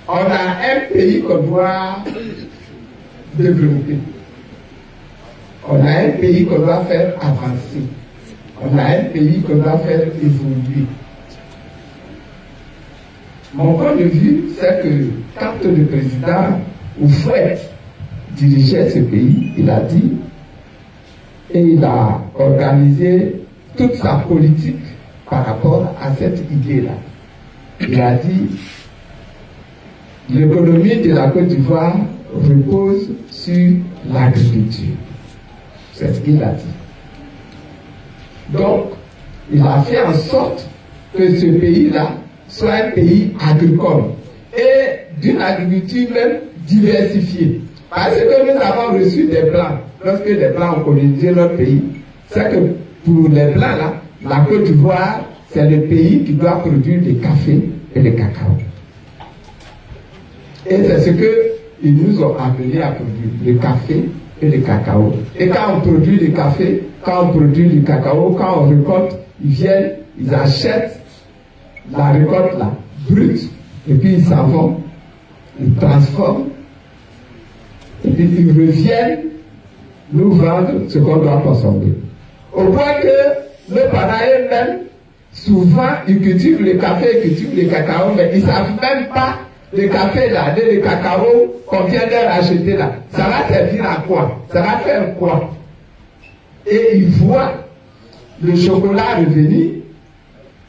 on a un pays qu'on doit développer. On a un pays qu'on doit faire avancer. On a un pays qu'on doit faire évoluer. Mon point de vue, c'est que quand le président Houphouët dirigeait ce pays, il a dit, et il a organisé toute sa politique par rapport à cette idée-là. Il a dit, l'économie de la Côte d'Ivoire repose sur l'agriculture. C'est ce qu'il a dit. Donc, il a fait en sorte que ce pays-là soit un pays agricole et d'une agriculture même diversifiée. Parce que nous avons reçu des Blancs. Lorsque les Blancs ont colonisé notre pays, c'est que pour les Blancs, là, la Côte d'Ivoire, c'est le pays qui doit produire du café et du cacao. Et c'est ce qu'ils nous ont appelés à produire, le café et le cacao. Et quand on produit du café, quand on produit du cacao, quand on récolte, ils viennent, ils achètent la récolte là, brute, et puis ils s'en vont, ils transforment, et puis ils reviennent nous vendre ce qu'on doit consommer. Au point que nos parents eux-mêmes, souvent, ils cultivent le café, ils cultivent le cacao, mais ils ne savent même pas le café là, le cacao qu'on vient de racheter là. Ça va servir à quoi? Ça va faire quoi? Et ils voient le chocolat revenir,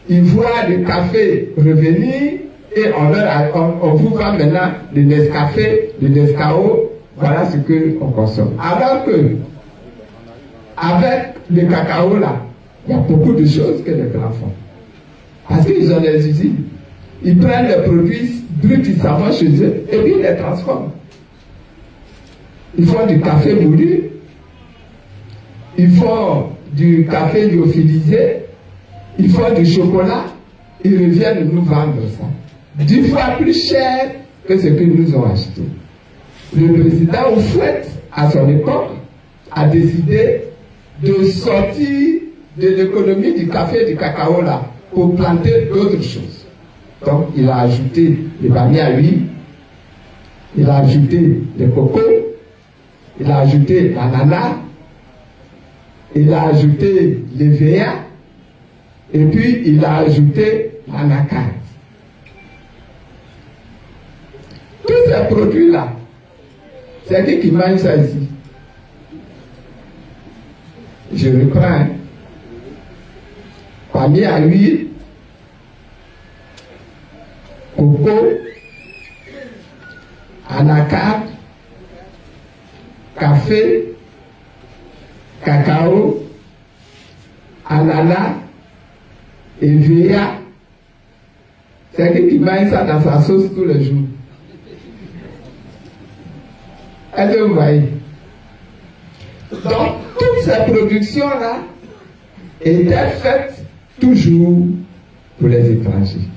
ils voient le café revenir, et on vous vend maintenant le Nescafé, le Nescao, voilà ce qu'on consomme. Alors que, avec le cacao là, il y a beaucoup de choses que les Blancs font. Parce qu'ils ont des usines. Ils prennent les produits bruts, ils s'en vont chez eux, et puis ils les transforment. Ils font du café moulu, ils font du café lyophilisé, ils font du chocolat, ils reviennent nous vendre ça. 10 fois plus cher que ce que nous avons acheté. Le président Houphouët, à son époque, a décidé de sortir de l'économie du café et du cacao là pour planter d'autres choses. Donc il a ajouté les banniers à huile, il a ajouté les cocos, il a ajouté l'ananas, il a ajouté les véas, et puis il a ajouté l'anacarde. Tous ces produits-là, c'est qui mange ça ici. Je reprends. Hein. Palmier à huile, coco, anacarde, café, cacao, ananas, EVA. C'est qui mange ça dans sa sauce tous les jours. Est-ce que vous voyez? Donc, toutes ces productions-là étaient faites toujours pour les étrangers.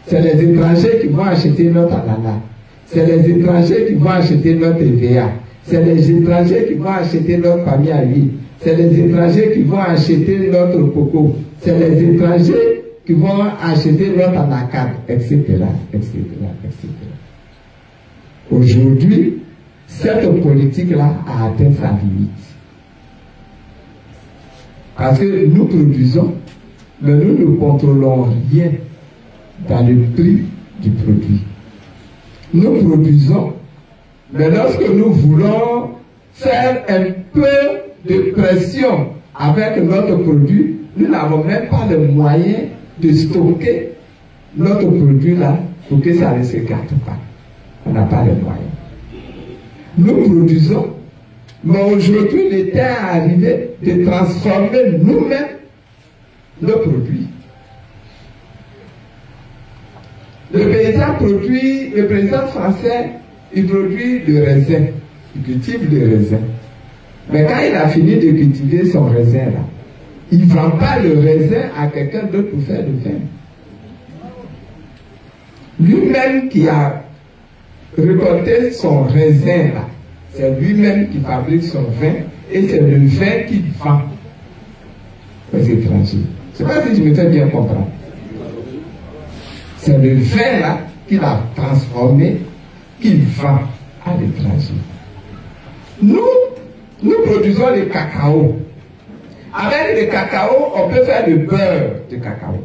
C'est les étrangers qui vont acheter notre ananas. C'est les étrangers qui vont acheter notre EVA. C'est les étrangers qui vont acheter notre palmier à huile. C'est les étrangers qui vont acheter notre coco. C'est les étrangers qui vont acheter notre anacarde, etc., etc., etc. Aujourd'hui, cette politique-là a atteint sa limite. Parce que nous produisons, mais nous ne contrôlons rien dans le prix du produit. Nous produisons, mais lorsque nous voulons faire un peu de pression avec notre produit, nous n'avons même pas le moyen de stocker notre produit là pour que ça ne se gâte pas. On n'a pas les moyens. Nous produisons, mais aujourd'hui, le temps est arrivé de transformer nous-mêmes nos produits. Le paysan français, il produit le raisin. Il cultive le raisin. Mais quand il a fini de cultiver son raisin là, il ne vend pas le raisin à quelqu'un d'autre pour faire du vin. Lui-même qui a récolté son raisin là, c'est lui-même qui fabrique son vin et c'est le vin qu'il vend aux étrangers. Je ne sais pas si je me fais bien comprendre. C'est le vin là qu'il a transformé, qu'il vend à l'étranger. Nous produisons le cacao. Avec le cacao, on peut faire le beurre de cacao.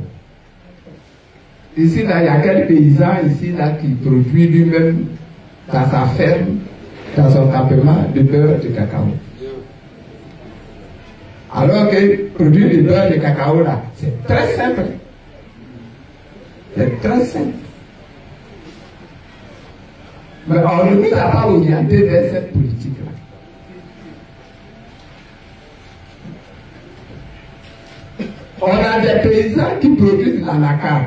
Ici, là, il y a quel paysan ici, là, qui produit lui-même dans sa ferme, dans son campement, le beurre de cacao. Alors que produire le beurre de cacao, là, c'est très simple. C'est très simple. Mais on ne nous a pas orienté vers cette politique-là. On a des paysans qui produisent l'anacarde.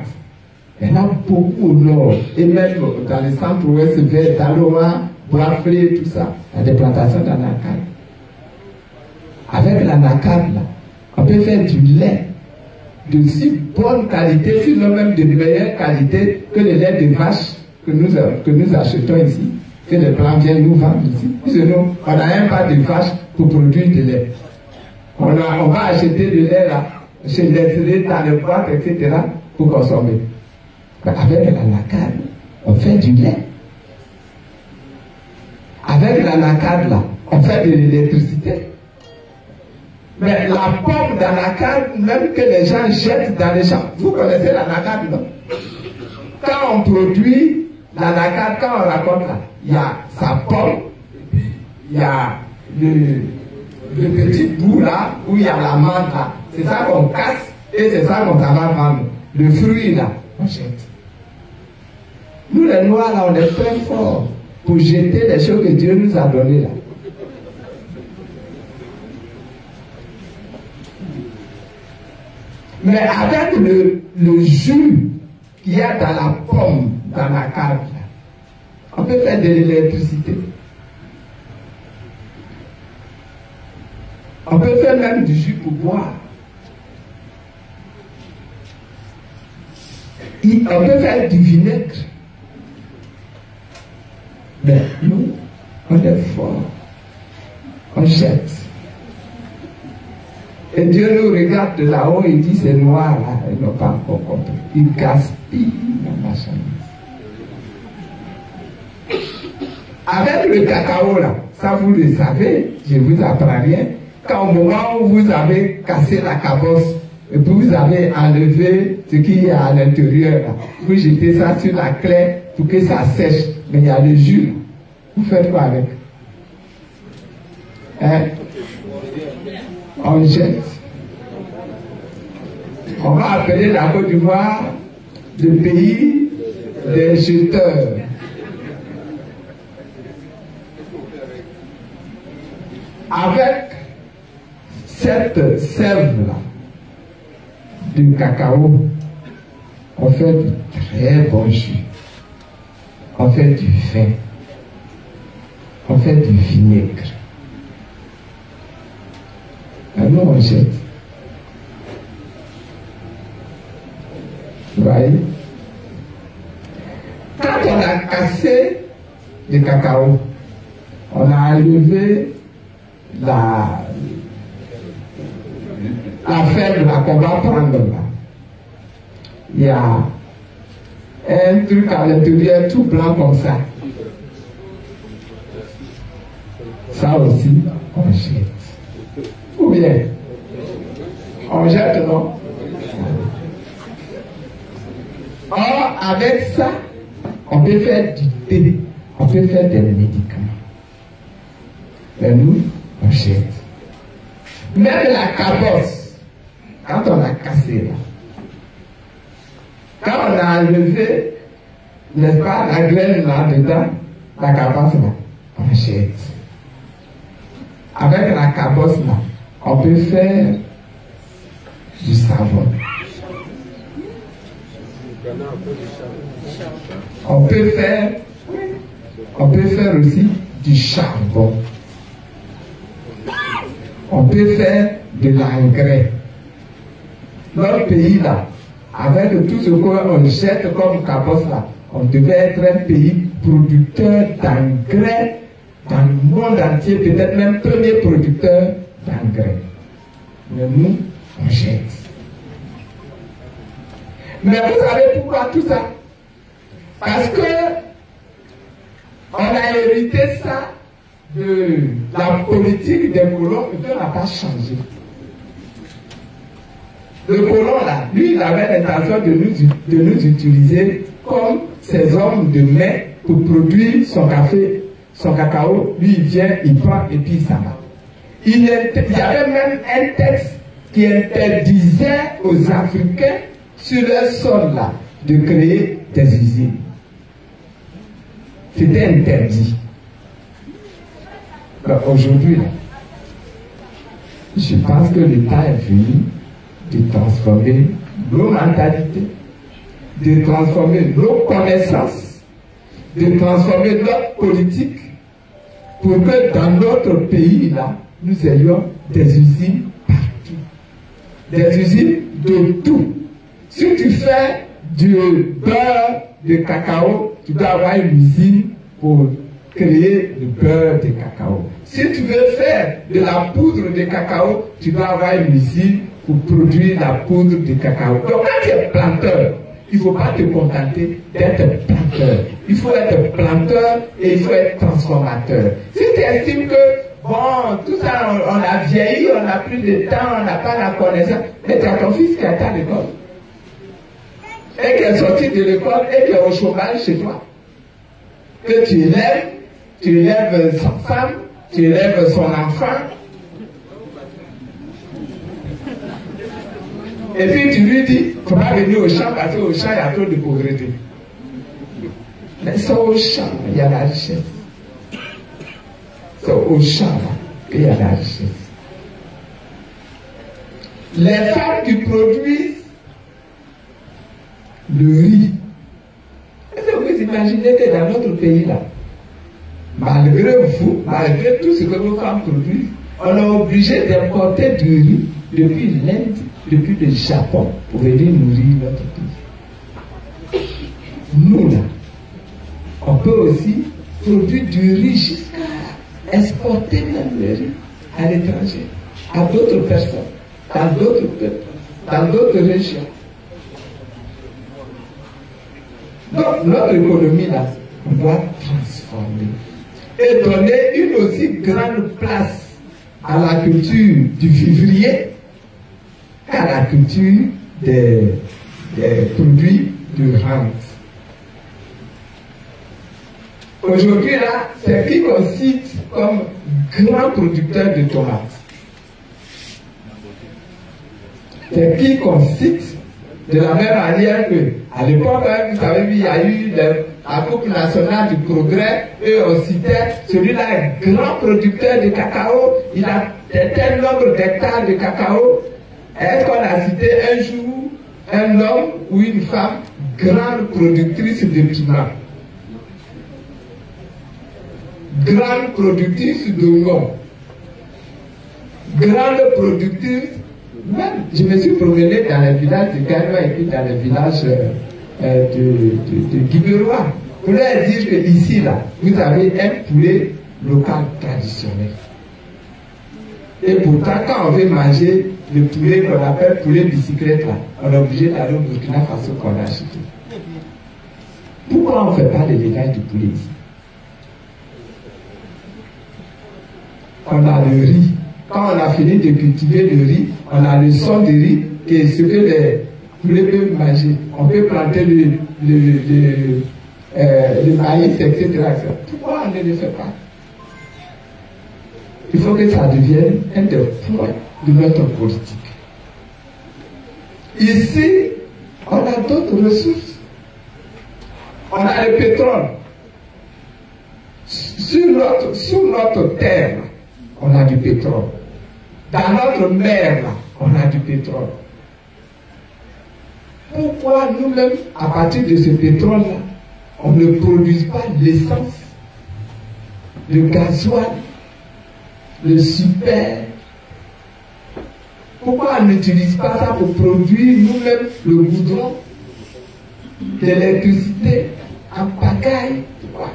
Il y en a beaucoup au nord, et même dans les centres-ouest, vers Taloma, Boisflé, tout ça. Il y a des plantations d'anacarde. Avec l'anacarde, là, on peut faire du lait de si bonne qualité, sinon même de meilleure qualité que le lait de vache que nous achetons ici, que les Blancs viennent nous vendre ici. Puisque nous, on n'a même pas de vache pour produire du lait. On va acheter du lait là, chez les dans les boîtes, etc., pour consommer. Mais avec l'anacarde, on fait du lait. Avec l'anacarde là, on fait de l'électricité. Mais la pomme d'anacarde, même que les gens jettent dans les champs, vous connaissez l'anacarde, non? Quand on produit l'anacarde, quand on raconte là, il y a sa pomme, il y a le petit bout là, où il y a la menthe là. C'est ça qu'on casse et c'est ça qu'on va vendre. Le fruit là, on jette. Nous les Noirs là, on est très forts pour jeter les choses que Dieu nous a données là. Mais avec le jus qu'il y a dans la pomme, dans la carte, on peut faire de l'électricité. On peut faire même du jus pour boire. On peut faire du vinaigre. Mais nous, on est forts. On jette. Et Dieu nous regarde de là-haut et dit, ces noirs là, ils n'ont pas encore compris. Ils gaspillent la marchandise. Avec le cacao là, ça vous le savez, je ne vous apprends rien. Quand au moment où vous avez cassé la cabosse, et puis vous avez enlevé ce qu'il y a à l'intérieur là, vous jetez ça sur la clé pour que ça sèche, mais il y a le jus. Vous faites quoi avec? Hein? On jette. On va appeler la Côte d'Ivoire le pays des jeteurs. Avec cette sève-là du cacao, on fait du très bon jus. On fait du vin. On fait du vinaigre. Nous, on jette. Vous voyez? Quand on a cassé le cacao, on a enlevé la fève là qu'on va prendre là. Il y a un truc à l'intérieur tout blanc comme ça. Ça aussi, on jette. Ou bien, on jette, non? Or, avec ça, on peut faire du thé, on peut faire des médicaments. Mais nous, on jette. Même la cabosse, quand on a cassé là, quand on a enlevé, n'est-ce pas, la graine là-dedans, la cabosse là, on jette. Avec la cabosse là, on peut faire du savon. On peut faire aussi du charbon. On peut faire de l'engrais. Notre pays là, avec tout ce qu'on jette comme cabosse là, on devait être un pays producteur d'engrais dans le monde entier, peut-être même premier producteur d'engrais. Mais nous, on jette. Mais vous savez pourquoi tout ça? Parce que on a hérité ça de la politique des colons et qu'on n'a pas changé. Le colon là, lui, il avait l'intention de nous utiliser comme ces hommes de main pour produire son café, son cacao. Lui, il vient, il prend et puis il s'en va. Il y avait même un texte qui interdisait aux Africains sur leur sol là de créer des usines. C'était interdit. Aujourd'hui, je pense que l'État est venu de transformer nos mentalités, de transformer nos connaissances, de transformer notre politique pour que dans notre pays là, nous ayons des usines partout. Des usines de tout. Si tu fais du beurre de cacao, tu dois avoir une usine pour créer le beurre de cacao. Si tu veux faire de la poudre de cacao, tu dois avoir une usine pour produire la poudre de cacao. Donc quand tu es planteur, il ne faut pas te contenter d'être planteur. Il faut être planteur et il faut être transformateur. Si tu estimes que, bon, tout ça, on a vieilli, on n'a plus de temps, on n'a pas la connaissance, mais tu as ton fils qui est à l'école. Et qui est sorti de l'école et qui est au chômage chez toi. Que tu élèves sa femme, tu élèves son enfant. Et puis tu lui dis, il ne faut pas venir au champ parce qu'au champ, il y a trop de pauvreté. Mais c'est au champ, il y a la richesse. C'est au champ qu'il y a la richesse. Les femmes qui produisent le riz. Est-ce que vous imaginez que dans notre pays là, malgré vous, malgré tout ce que nos femmes produisent, on est obligé d'importer du riz depuis l'Inde, depuis le Japon, pour venir nourrir notre pays. Nous là, on peut aussi produire du riz jusqu'à exporter même le riz à l'étranger, à d'autres personnes, dans d'autres peuples, dans d'autres régions. Donc, notre économie, là, on doit transformer et donner une aussi grande place à la culture du vivrier qu'à la culture des produits de rente. Aujourd'hui, là, c'est qui qu'on cite comme grand producteur de tomates. C'est qui qu'on cite de la même manière que, à l'époque, vous savez, il y a eu la Coupe nationale du progrès, et on citait celui-là, un grand producteur de cacao, il a tel nombre d'hectares de cacao. Est-ce qu'on a cité un jour un homme ou une femme grande productrice de piment? Grande productrice d'oignon. Grande productrice. Même, je me suis promené dans les villages de Ganois et puis dans les villages de Guibérois pour leur dire que ici, là, vous avez un poulet local traditionnel. Et pourtant, quand on veut manger le poulet qu'on appelle poulet bicyclette, là, on est obligé d'aller au Burkina Faso qu'on a acheté. Pourquoi on ne fait pas l'élevage du poulet ici? On a le riz. Quand on a fini de cultiver le riz, on a le son de riz, qui est ce que les poulets peuvent manger. On peut planter le maïs, etc. Pourquoi on ne le fait pas? Il faut que ça devienne un des points de notre politique. Ici, on a d'autres ressources. On a le pétrole. Sur notre terre, on a du pétrole. Dans notre mer, là, on a du pétrole. Pourquoi nous-mêmes, à partir de ce pétrole-là, on ne produit pas l'essence, le gasoil, le super? Pourquoi on n'utilise pas ça pour produire nous-mêmes le goudron, l'électricité en pagaille? Pourquoi?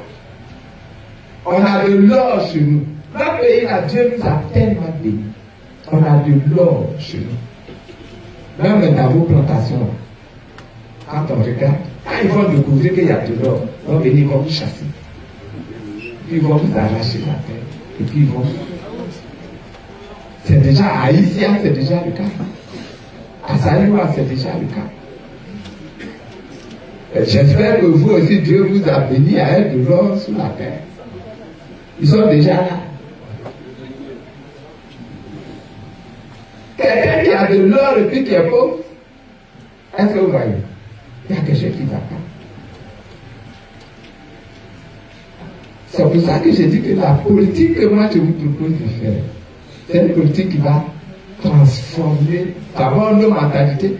On a de l'or chez nous. Notre pays, là, Dieu nous a tellement bénis. On a de l'or chez nous. Même dans vos plantations, quand on regarde, Quand ils vont découvrir qu'il y a de l'or, ils vont venir, ils vont vous chasser. Puis ils vont vous arracher la terre. Et puis ils vont... C'est déjà à Haïtien, c'est déjà le cas. À Saliwa, c'est déjà le cas. J'espère que vous aussi, Dieu vous a béni à être de l'or sous la terre. Ils sont déjà là. Quelqu'un qui a de l'or et puis qui est pauvre, est-ce que vous voyez? Il y a quelque chose qui ne va pas. C'est pour ça que j'ai dit que la politique que moi je vous propose de faire, c'est une politique qui va transformer d'abord nos mentalités.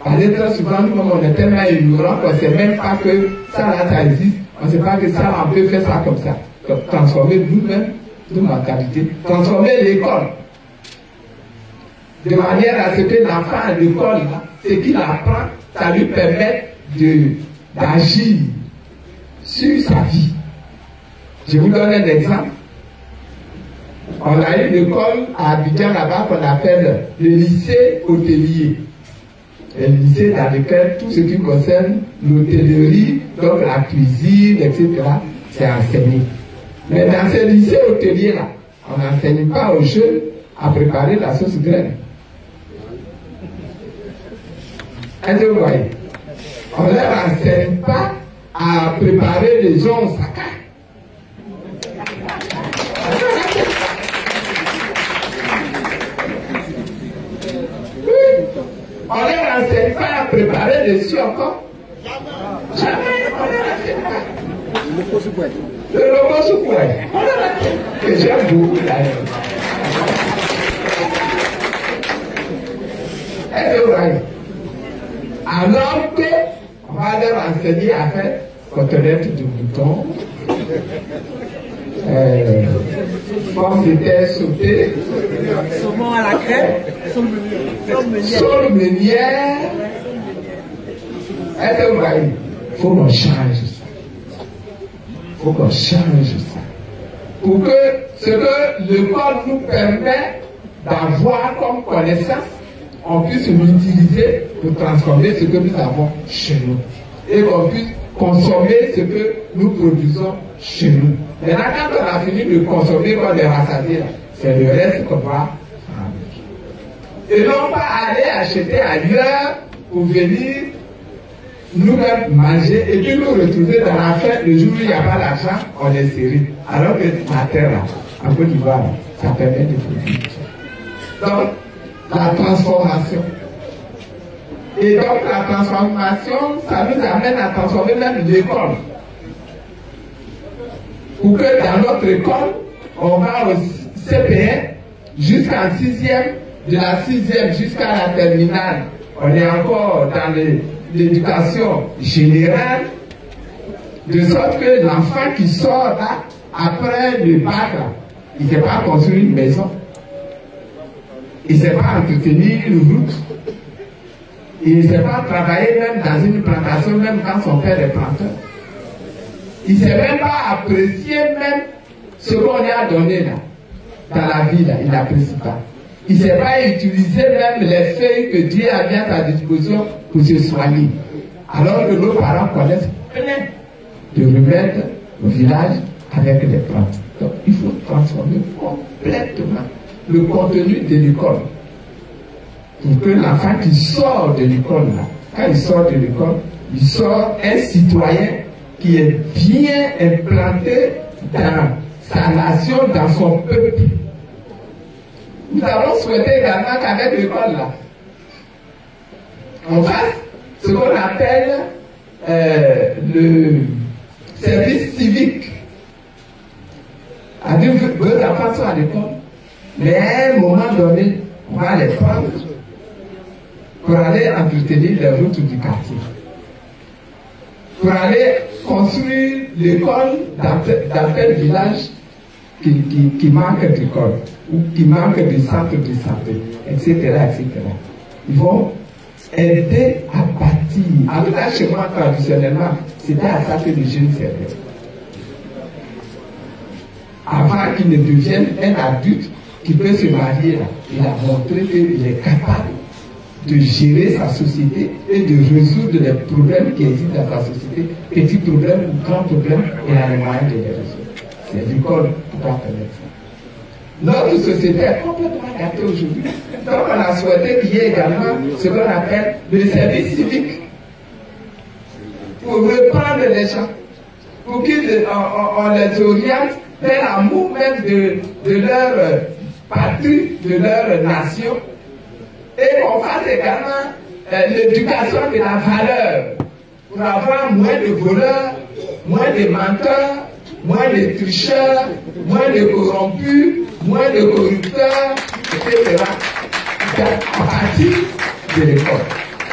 Parce que très souvent, nous, on est tellement ignorants qu'on ne sait même pas que ça là, ça existe. On ne sait pas que ça, on peut faire ça comme ça. Donc, transformer nous-mêmes, nos mentalités, transformer l'école. De manière à ce que l'enfant à l'école, ce qu'il apprend, ça lui permet d'agir sur sa vie. Je vous donne un exemple. On a une école à Abidjan là-bas qu'on appelle le lycée hôtelier. Un lycée dans lequel tout ce qui concerne l'hôtellerie, donc la cuisine, etc., c'est enseigné. Mais dans ce lycée hôtelier-là, on n'enseigne pas aux jeunes à préparer la sauce graine. Est-ce que vous voyez? On ne leur enseigne pas à préparer les gens au saka. On ne leur enseigne pas à préparer les cieux encore. Jamais, on ne leur enseigne pas. Le logo soupoué. On ne leur enseigne pas. Que j'aime beaucoup d'ailleurs. Est-ce que vous voyez? Alors qu'on va leur enseigner à faire côtelette de mouton, pommes de terre sautées, saumon à la crème, saule meunière. Est-ce que vous voyez? Il faut qu'on change ça. Il faut qu'on change ça. Pour que ce que l'école nous permet d'avoir comme connaissance, on puisse l'utiliser pour transformer ce que nous avons chez nous. Et qu'on puisse consommer ce que nous produisons chez nous. Maintenant, quand on a fini de consommer comme des rassasiés, c'est le reste qu'on va prendre. Et non pas aller acheter ailleurs pour venir nous-mêmes manger et puis nous retrouver dans la fête le jour où il n'y a pas d'argent, on est serré. Alors que la terre, là, en Côte d'Ivoire, ça permet de produire. Donc, la transformation. Et donc la transformation, ça nous amène à transformer même l'école. Pour que dans notre école, on va au CPN jusqu'en 6e, de la 6e jusqu'à la terminale. On est encore dans l'éducation générale, de sorte que l'enfant qui sort là, après le bac, il ne sait pas construire une maison. Il ne sait pas entretenir une route. Il ne sait pas travailler même dans une plantation, même quand son père est planteur. Il ne sait même pas apprécier même ce qu'on lui a donné là, dans la vie là, il n'apprécie pas. Il ne sait pas utiliser même les feuilles que Dieu a mis à sa disposition pour se soigner. Alors que nos parents connaissent plein de remèdes au village avec des plantes. Donc il faut transformer complètement le contenu de l'école. Pour que l'enfant qui sort de l'école, quand il sort de l'école, il sort un citoyen qui est bien implanté dans sa nation, dans son peuple. Nous avons souhaité également qu'avec l'école, là, on fasse ce qu'on appelle le service civique. C'est-à-dire que vos enfants sont à l'école, mais à un moment donné, on va les prendre pour aller entretenir les routes du quartier, pour aller construire l'école dans tel village qui manque d'école, ou qui manque de centre de santé, etc., etc. Ils vont aider à bâtir. En tout cas, chez moi, traditionnellement, c'était à ça que les jeunes servaient. Avant qu'il ne devienne un adulte qui peut se marier, là, il a montré qu'il est capable de gérer sa société et de résoudre les problèmes qui existent dans sa société, petits problèmes ou grands problèmes, et a les moyens de les résoudre. C'est l'école qui doit permettre ça. Notre société est complètement gâtée aujourd'hui. Donc on a souhaité qu'il y ait également ce qu'on appelle le service civique pour reprendre les gens, pour qu'on les oriente vers l'amour même de leur patrie, de leur nation, et qu'on fasse également l'éducation de la valeur pour avoir moins de voleurs, moins de menteurs, moins de tricheurs, moins de corrompus, moins de corrupteurs, etc. À partir de l'école.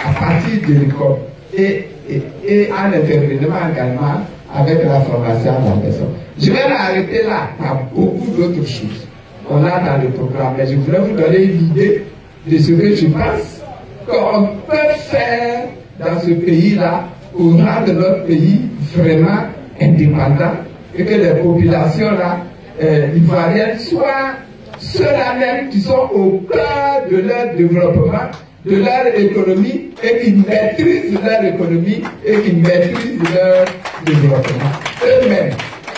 À partir de l'école. Et en intervenant également avec la formation de la personne. Je vais m'arrêter là. Il y a beaucoup d'autres choses qu'on a dans le programme. Mais je voulais vous donner une idée de ce que je pense qu'on peut faire dans ce pays-là pour rendre notre pays vraiment indépendant et que les populations-là ivoiriennes soient ceux-là même qui sont au cœur de leur développement, de leur économie, et qui maîtrisent leur économie et qui maîtrisent leur développement eux-mêmes.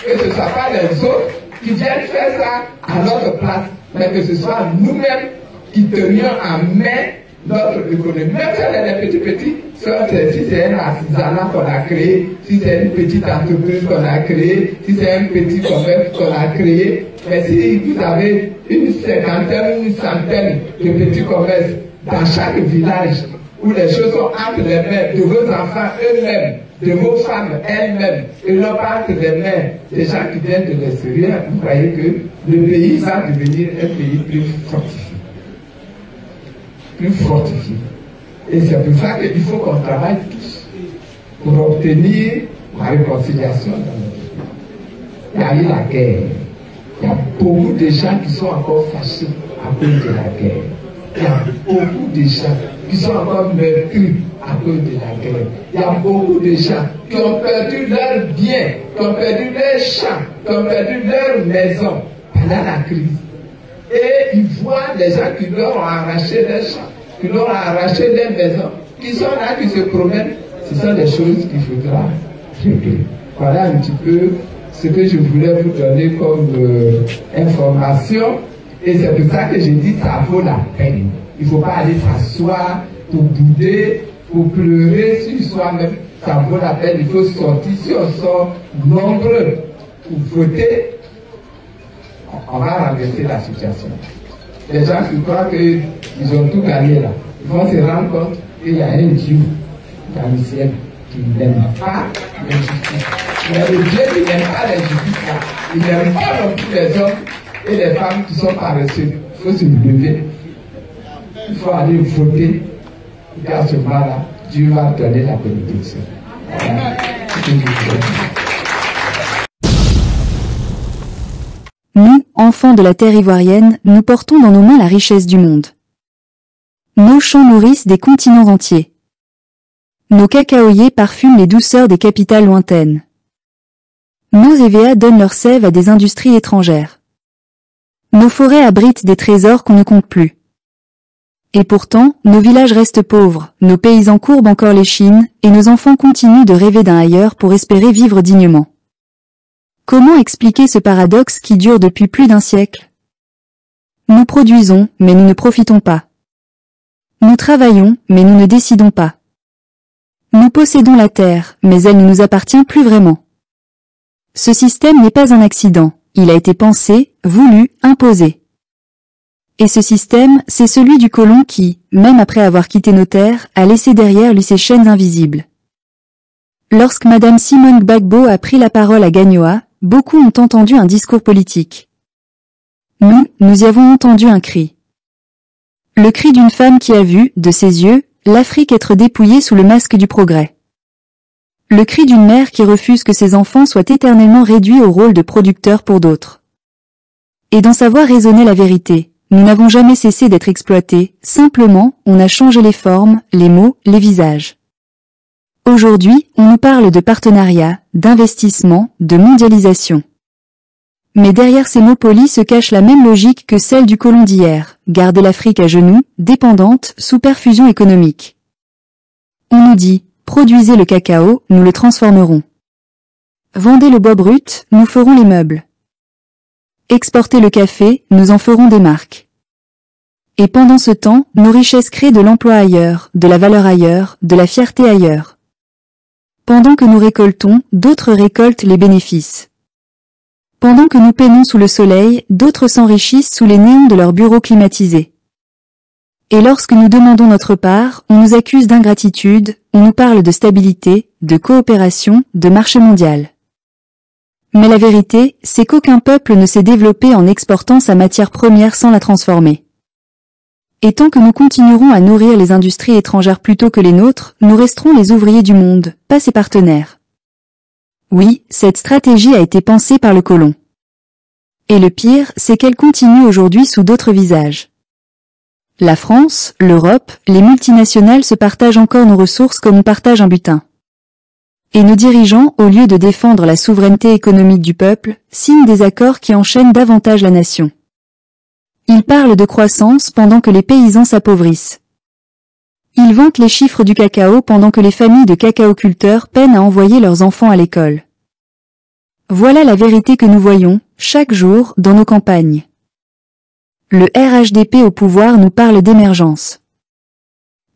Que ce ne soit pas les autres qui viennent faire ça à notre place, mais que ce soit nous-mêmes qui tenions en main notre économie. Même si elle est petite, si c'est un artisanat qu'on a créé, si c'est une petite entreprise qu'on a créée, si c'est un petit commerce qu'on a créé, mais si vous avez une cinquantaine, une centaine de petits commerces dans chaque village où les choses sont entre les mains de vos enfants eux-mêmes, de vos femmes elles-mêmes, et non pas entre les mains des gens qui viennent de l'extérieur, vous voyez que le pays va devenir un pays plus fortifié. Plus fortifié. Et c'est pour ça qu'il faut qu'on travaille tous pour obtenir la réconciliation dans notre pays. Il y a eu la guerre. Il y a beaucoup de gens qui sont encore fâchés à cause de la guerre. Il y a beaucoup de gens qui sont encore meurtris à cause de la guerre. Il y a beaucoup de gens qui ont perdu leurs biens, qui ont perdu leurs champs, qui ont perdu leurs maisons pendant la crise. Et ils voient les gens qui leur ont arraché leurs champs, qui leur ont arraché leurs maisons, qui sont là, qui se promènent. Ce sont des choses qu'il faudra régler. Voilà un petit peu ce que je voulais vous donner comme information. Et c'est pour ça que je dis que ça vaut la peine. Il ne faut pas aller s'asseoir pour bouder, pour pleurer sur soi-même. Ça vaut la peine. Il faut sortir. Si on sort nombreux pour voter, on va renverser la situation. Les gens qui croient qu'ils ont tout gagné là, ils vont se rendre compte qu'il y a un Dieu dans le ciel qui n'aime pas l'injustice. Mais le Dieu qui n'aime pas l'injustice là, il n'aime pas non plus les hommes et les femmes qui sont paresseux. Il faut se lever. Il faut aller voter. Et à ce moment-là, Dieu va donner la bénédiction. Voilà. Nous, enfants de la terre ivoirienne, nous portons dans nos mains la richesse du monde. Nos champs nourrissent des continents entiers. Nos cacaoyers parfument les douceurs des capitales lointaines. Nos EVA donnent leur sève à des industries étrangères. Nos forêts abritent des trésors qu'on ne compte plus. Et pourtant, nos villages restent pauvres, nos paysans courbent encore l'échine, et nos enfants continuent de rêver d'un ailleurs pour espérer vivre dignement. Comment expliquer ce paradoxe qui dure depuis plus d'un siècle? Nous produisons, mais nous ne profitons pas. Nous travaillons, mais nous ne décidons pas. Nous possédons la terre, mais elle ne nous appartient plus vraiment. Ce système n'est pas un accident, il a été pensé, voulu, imposé. Et ce système, c'est celui du colon qui, même après avoir quitté nos terres, a laissé derrière lui ses chaînes invisibles. Lorsque Madame Simone Gbagbo a pris la parole à Gagnoa, beaucoup ont entendu un discours politique. Nous y avons entendu un cri. Le cri d'une femme qui a vu, de ses yeux, l'Afrique être dépouillée sous le masque du progrès. Le cri d'une mère qui refuse que ses enfants soient éternellement réduits au rôle de producteurs pour d'autres. Et dans sa voix résonnait la vérité. Nous n'avons jamais cessé d'être exploités, simplement, on a changé les formes, les mots, les visages. Aujourd'hui, on nous parle de partenariat, d'investissement, de mondialisation. Mais derrière ces mots polis se cache la même logique que celle du colon d'hier, garder l'Afrique à genoux, dépendante, sous perfusion économique. On nous dit, produisez le cacao, nous le transformerons. Vendez le bois brut, nous ferons les meubles. Exportez le café, nous en ferons des marques. Et pendant ce temps, nos richesses créent de l'emploi ailleurs, de la valeur ailleurs, de la fierté ailleurs. Pendant que nous récoltons, d'autres récoltent les bénéfices. Pendant que nous peinons sous le soleil, d'autres s'enrichissent sous les néons de leurs bureaux climatisés. Et lorsque nous demandons notre part, on nous accuse d'ingratitude, on nous parle de stabilité, de coopération, de marché mondial. Mais la vérité, c'est qu'aucun peuple ne s'est développé en exportant sa matière première sans la transformer. Et tant que nous continuerons à nourrir les industries étrangères plutôt que les nôtres, nous resterons les ouvriers du monde, pas ses partenaires. Oui, cette stratégie a été pensée par le colon. Et le pire, c'est qu'elle continue aujourd'hui sous d'autres visages. La France, l'Europe, les multinationales se partagent encore nos ressources comme on partage un butin. Et nos dirigeants, au lieu de défendre la souveraineté économique du peuple, signent des accords qui enchaînent davantage la nation. Ils parlent de croissance pendant que les paysans s'appauvrissent. Ils vantent les chiffres du cacao pendant que les familles de cacaoculteurs peinent à envoyer leurs enfants à l'école. Voilà la vérité que nous voyons, chaque jour, dans nos campagnes. Le RHDP au pouvoir nous parle d'émergence.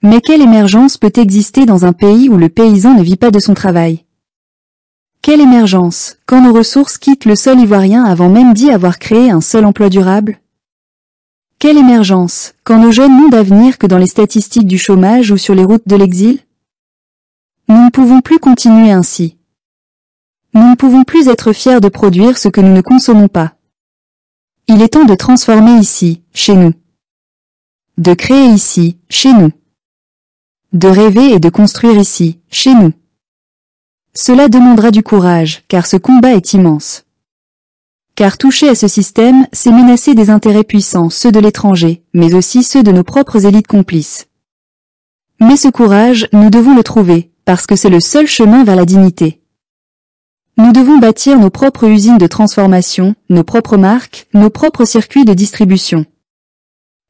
Mais quelle émergence peut exister dans un pays où le paysan ne vit pas de son travail? Quelle émergence, quand nos ressources quittent le sol ivoirien avant même d'y avoir créé un seul emploi durable? Quelle émergence, quand nos jeunes n'ont d'avenir que dans les statistiques du chômage ou sur les routes de l'exil? Nous ne pouvons plus continuer ainsi. Nous ne pouvons plus être fiers de produire ce que nous ne consommons pas. Il est temps de transformer ici, chez nous. De créer ici, chez nous. De rêver et de construire ici, chez nous. Cela demandera du courage, car ce combat est immense. Car toucher à ce système, c'est menacer des intérêts puissants, ceux de l'étranger, mais aussi ceux de nos propres élites complices. Mais ce courage, nous devons le trouver, parce que c'est le seul chemin vers la dignité. Nous devons bâtir nos propres usines de transformation, nos propres marques, nos propres circuits de distribution.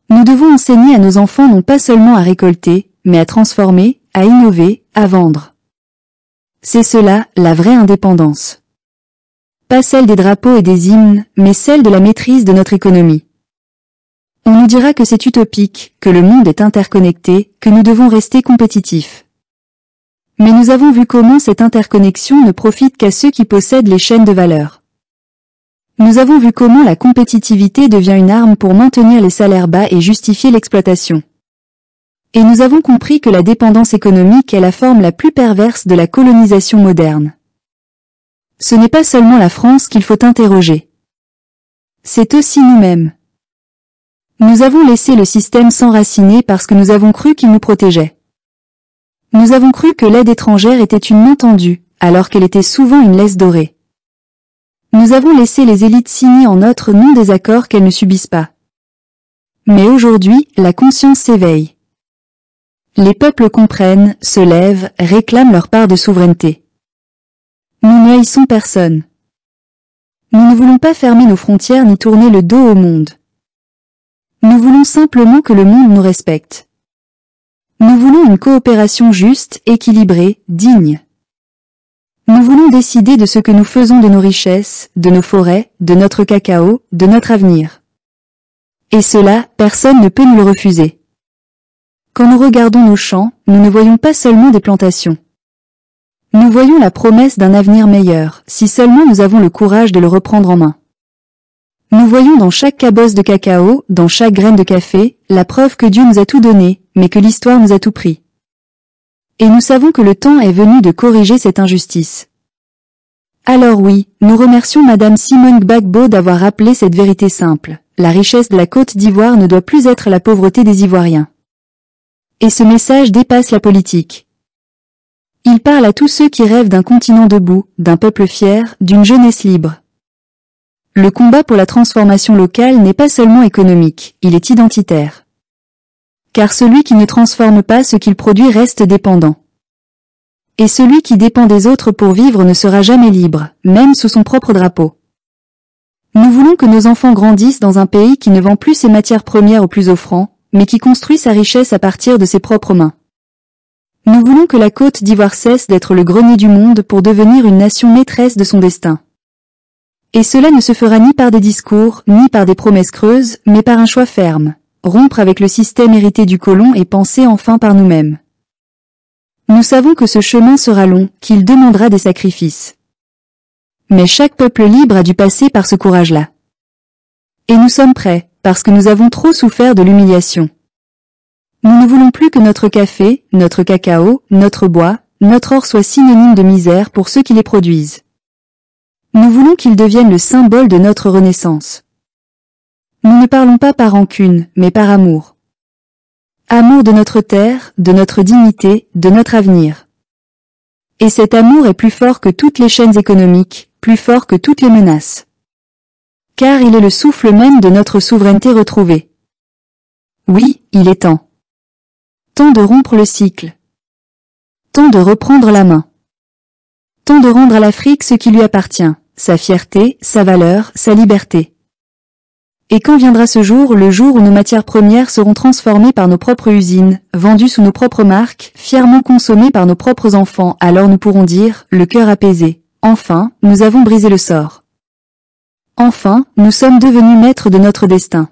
Nous devons enseigner à nos enfants non pas seulement à récolter, mais à transformer, à innover, à vendre. C'est cela, la vraie indépendance. Pas celle des drapeaux et des hymnes, mais celle de la maîtrise de notre économie. On nous dira que c'est utopique, que le monde est interconnecté, que nous devons rester compétitifs. Mais nous avons vu comment cette interconnexion ne profite qu'à ceux qui possèdent les chaînes de valeur. Nous avons vu comment la compétitivité devient une arme pour maintenir les salaires bas et justifier l'exploitation. Et nous avons compris que la dépendance économique est la forme la plus perverse de la colonisation moderne. Ce n'est pas seulement la France qu'il faut interroger. C'est aussi nous-mêmes. Nous avons laissé le système s'enraciner parce que nous avons cru qu'il nous protégeait. Nous avons cru que l'aide étrangère était une main tendue, alors qu'elle était souvent une laisse dorée. Nous avons laissé les élites signer en notre nom des accords qu'elles ne subissent pas. Mais aujourd'hui, la conscience s'éveille. Les peuples comprennent, se lèvent, réclament leur part de souveraineté. Nous ne haïssons personne. Nous ne voulons pas fermer nos frontières ni tourner le dos au monde. Nous voulons simplement que le monde nous respecte. Nous voulons une coopération juste, équilibrée, digne. Nous voulons décider de ce que nous faisons de nos richesses, de nos forêts, de notre cacao, de notre avenir. Et cela, personne ne peut nous le refuser. Quand nous regardons nos champs, nous ne voyons pas seulement des plantations. Nous voyons la promesse d'un avenir meilleur, si seulement nous avons le courage de le reprendre en main. Nous voyons dans chaque cabosse de cacao, dans chaque graine de café, la preuve que Dieu nous a tout donné, mais que l'histoire nous a tout pris. Et nous savons que le temps est venu de corriger cette injustice. Alors oui, nous remercions Madame Simone Gbagbo d'avoir rappelé cette vérité simple. La richesse de la Côte d'Ivoire ne doit plus être la pauvreté des Ivoiriens. Et ce message dépasse la politique. Il parle à tous ceux qui rêvent d'un continent debout, d'un peuple fier, d'une jeunesse libre. Le combat pour la transformation locale n'est pas seulement économique, il est identitaire. Car celui qui ne transforme pas ce qu'il produit reste dépendant. Et celui qui dépend des autres pour vivre ne sera jamais libre, même sous son propre drapeau. Nous voulons que nos enfants grandissent dans un pays qui ne vend plus ses matières premières aux plus offrants, mais qui construit sa richesse à partir de ses propres mains. Nous voulons que la Côte d'Ivoire cesse d'être le grenier du monde pour devenir une nation maîtresse de son destin. Et cela ne se fera ni par des discours, ni par des promesses creuses, mais par un choix ferme, rompre avec le système hérité du colon et penser enfin par nous-mêmes. Nous savons que ce chemin sera long, qu'il demandera des sacrifices. Mais chaque peuple libre a dû passer par ce courage-là. Et nous sommes prêts, parce que nous avons trop souffert de l'humiliation. Nous ne voulons plus que notre café, notre cacao, notre bois, notre or soient synonymes de misère pour ceux qui les produisent. Nous voulons qu'ils deviennent le symbole de notre renaissance. Nous ne parlons pas par rancune, mais par amour. Amour de notre terre, de notre dignité, de notre avenir. Et cet amour est plus fort que toutes les chaînes économiques, plus fort que toutes les menaces. Car il est le souffle même de notre souveraineté retrouvée. Oui, il est temps. Temps de rompre le cycle. Temps de reprendre la main. Temps de rendre à l'Afrique ce qui lui appartient, sa fierté, sa valeur, sa liberté. Et quand viendra ce jour, le jour où nos matières premières seront transformées par nos propres usines, vendues sous nos propres marques, fièrement consommées par nos propres enfants, alors nous pourrons dire, le cœur apaisé, enfin, nous avons brisé le sort. Enfin, nous sommes devenus maîtres de notre destin.